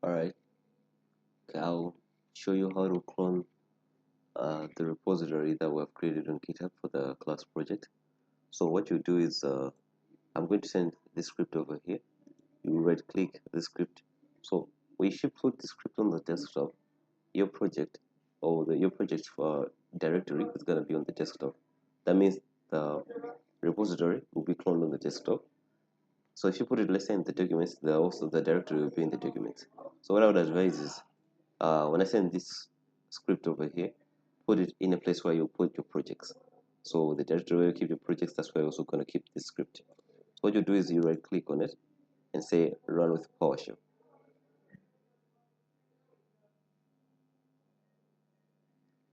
Alright, okay, I'll show you how to clone the repository that we have created on GitHub for the class project. So what you do is, I'm going to send this script over here. You right click the script. So we should put the script on the desktop. Your project or your project for directory is going to be on the desktop. That means the repository will be cloned on the desktop. So if you put it, let's say, in the documents, the directory will be in the documents. So what I would advise is, when I send this script over here, put it in a place where you put your projects. So the directory where you keep your projects, that's where you're also going to keep this script. So what you do is you right click on it and say run with PowerShell.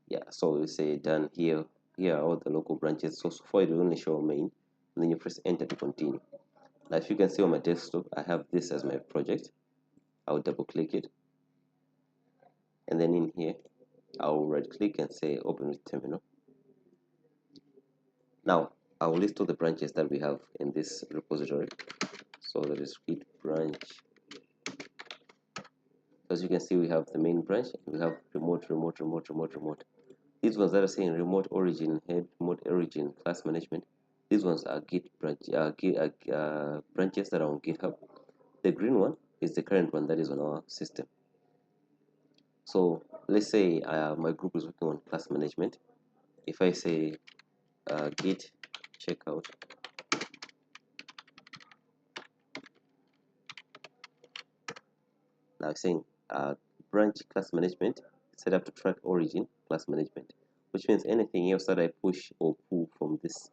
Yeah, so you say done. Here are all the local branches. So far it will only show main, and then you press enter to continue. Now if you can see on my desktop, I have this as my project. I'll double click it, and then in here I'll right click and say open with terminal. Now I will list all the branches that we have in this repository. So that is git branch. As you can see, we have the main branch, we have remote. These ones that are saying remote origin, head, remote origin, class management, these ones are git branches that are on GitHub. The green one is the current one that is on our system. So let's say my group is working on class management. If I say git checkout, now I'm saying branch class management set up to track origin class management, which means anything else that I push or pull from this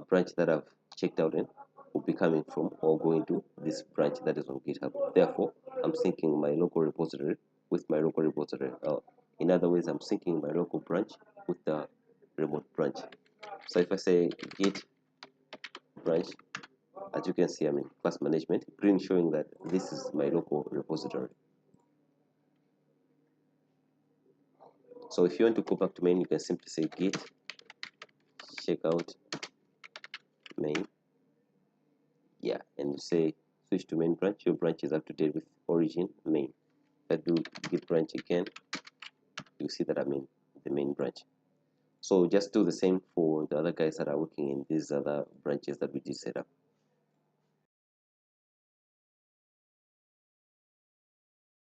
branch that I've checked out in will be coming from or going to this branch that is on GitHub. Therefore, I'm syncing my local repository with my local repository. In other words, I'm syncing my local branch with the remote branch. So if I say git branch, as you can see, I'm in class management, green showing that this is my local repository. So if you want to go back to main, you can simply say git checkout main. Yeah, and you say switch to main branch. Your branch is up to date with origin main. If I do git branch again, you see that I'm in the main branch. So just do the same for the other guys that are working in these other branches that we just set up.